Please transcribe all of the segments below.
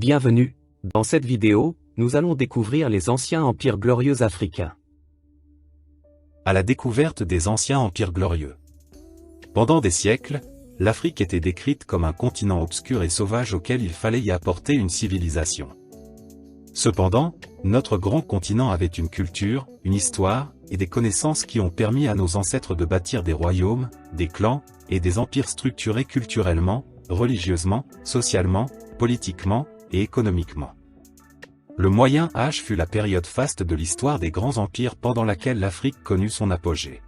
Bienvenue, dans cette vidéo, nous allons découvrir les anciens empires glorieux africains. À la découverte des anciens empires glorieux. Pendant des siècles, l'Afrique était décrite comme un continent obscur et sauvage auquel il fallait y apporter une civilisation. Cependant, notre grand continent avait une culture, une histoire, et des connaissances qui ont permis à nos ancêtres de bâtir des royaumes, des clans, et des empires structurés culturellement, religieusement, socialement, politiquement, et économiquement. Le Moyen Âge fut la période faste de l'histoire des grands empires pendant laquelle l'Afrique connut son apogée.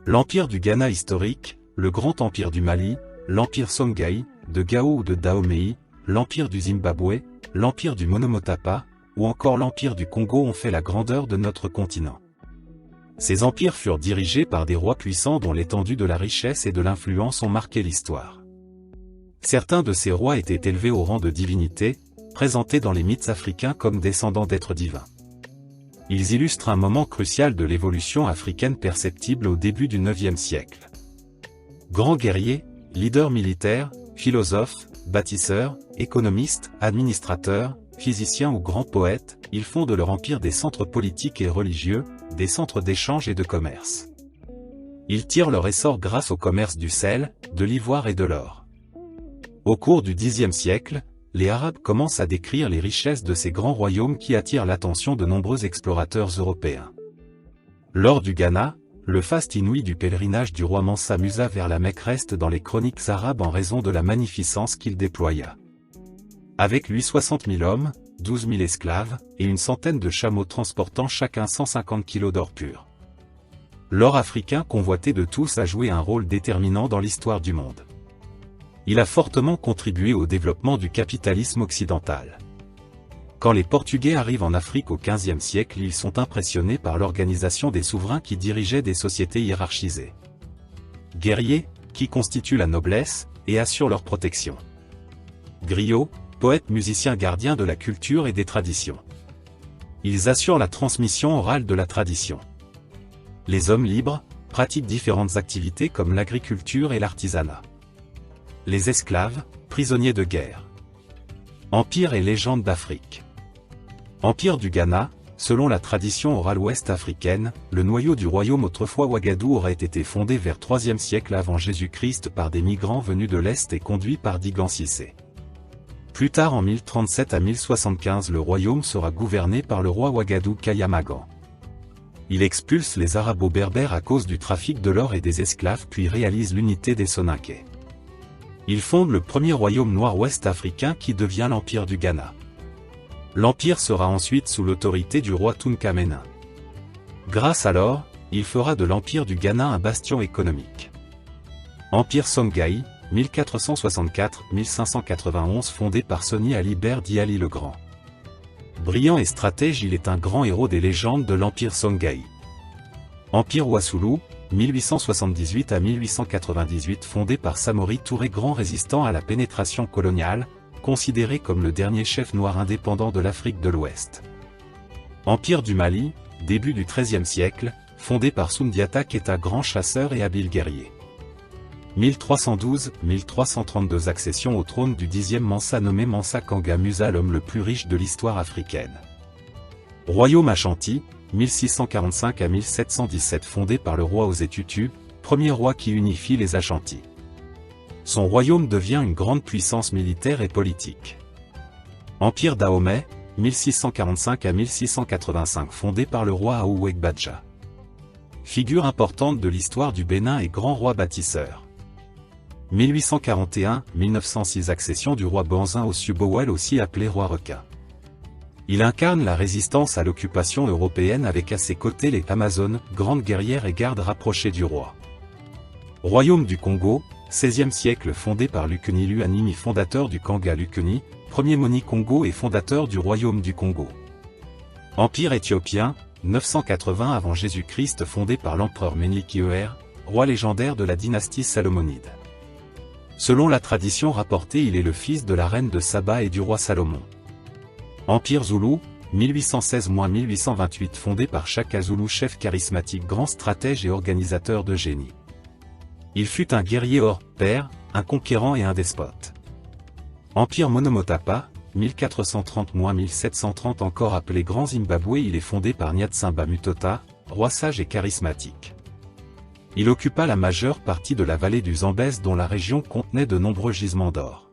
L'empire du Ghana historique, le grand empire du Mali, l'empire Songhai, de Gao ou de Dahomey, l'empire du Zimbabwe, l'empire du Monomotapa, ou encore l'empire du Congo ont fait la grandeur de notre continent. Ces empires furent dirigés par des rois puissants dont l'étendue de la richesse et de l'influence ont marqué l'histoire. Certains de ces rois étaient élevés au rang de divinités, présentés dans les mythes africains comme descendants d'êtres divins. Ils illustrent un moment crucial de l'évolution africaine perceptible au début du IXe siècle. Grands guerriers, leaders militaires, philosophes, bâtisseurs, économistes, administrateurs, physiciens ou grands poètes, ils font de leur empire des centres politiques et religieux, des centres d'échange et de commerce. Ils tirent leur essor grâce au commerce du sel, de l'ivoire et de l'or. Au cours du Xe siècle, les Arabes commencent à décrire les richesses de ces grands royaumes qui attirent l'attention de nombreux explorateurs européens. Lors du Ghana, le faste inouï du pèlerinage du roi Mansa Musa vers la Mecque reste dans les chroniques arabes en raison de la magnificence qu'il déploya. Avec lui 60 000 hommes, 12 000 esclaves, et une centaine de chameaux transportant chacun 150 kg d'or pur. L'or africain convoité de tous a joué un rôle déterminant dans l'histoire du monde. Il a fortement contribué au développement du capitalisme occidental. Quand les Portugais arrivent en Afrique au XVe siècle, ils sont impressionnés par l'organisation des souverains qui dirigeaient des sociétés hiérarchisées. Guerriers, qui constituent la noblesse, et assurent leur protection. Griots, poètes musiciens gardiens de la culture et des traditions. Ils assurent la transmission orale de la tradition. Les hommes libres, pratiquent différentes activités comme l'agriculture et l'artisanat. Les esclaves, prisonniers de guerre. Empire et légende d'Afrique. Empire du Ghana, selon la tradition orale ouest-africaine, le noyau du royaume autrefois Ouagadougou aurait été fondé vers IIIe siècle avant Jésus-Christ par des migrants venus de l'Est et conduits par Digan Cissé. Plus tard en 1037 à 1075 le royaume sera gouverné par le roi Ouagadougou Kayamagan. Il expulse les arabo-berbères à cause du trafic de l'or et des esclaves puis réalise l'unité des Soninké. Il fonde le premier royaume noir ouest-africain qui devient l'Empire du Ghana. L'Empire sera ensuite sous l'autorité du roi Tunka-Ménin. Grâce à l'or, il fera de l'Empire du Ghana un bastion économique. Empire Songhai, 1464-1591 fondé par Soni Ali Ber Diali le Grand. Brillant et stratège, il est un grand héros des légendes de l'Empire Songhai. Empire Wassoulou, 1878 à 1898 fondé par Samori Touré, grand résistant à la pénétration coloniale, considéré comme le dernier chef noir indépendant de l'Afrique de l'Ouest. Empire du Mali, début du XIIIe siècle, fondé par Soundiata Keita, grand chasseur et habile guerrier. 1312-1332 accession au trône du 10e Mansa nommé Mansa Kanga Musa, l'homme le plus riche de l'histoire africaine. Royaume Ashanti, 1645 à 1717 fondé par le roi Osei Tutu, premier roi qui unifie les Ashantis. Son royaume devient une grande puissance militaire et politique. Empire Dahomey, 1645 à 1685 fondé par le roi Aouwek Badja. Figure importante de l'histoire du Bénin et grand roi bâtisseur. 1841-1906 accession du roi Banzin Osubowel, aussi appelé roi requin. Il incarne la résistance à l'occupation européenne avec à ses côtés les Amazones, grandes guerrières et gardes rapprochés du roi. Royaume du Congo, XVIe siècle fondé par Lukuni Animi, fondateur du Kanga Lukuni, premier Moni Congo et fondateur du royaume du Congo. Empire éthiopien, 980 avant Jésus-Christ fondé par l'empereur Ménilki-Eur, roi légendaire de la dynastie Salomonide. Selon la tradition rapportée, il est le fils de la reine de Saba et du roi Salomon. Empire Zoulou, 1816-1828 fondé par Shaka Zulu, chef charismatique, grand stratège et organisateur de génie. Il fut un guerrier hors pair, un conquérant et un despote. Empire Monomotapa, 1430-1730 encore appelé Grand Zimbabwe, il est fondé par Nyatsamba Mutota, roi sage et charismatique. Il occupa la majeure partie de la vallée du Zambèze dont la région contenait de nombreux gisements d'or.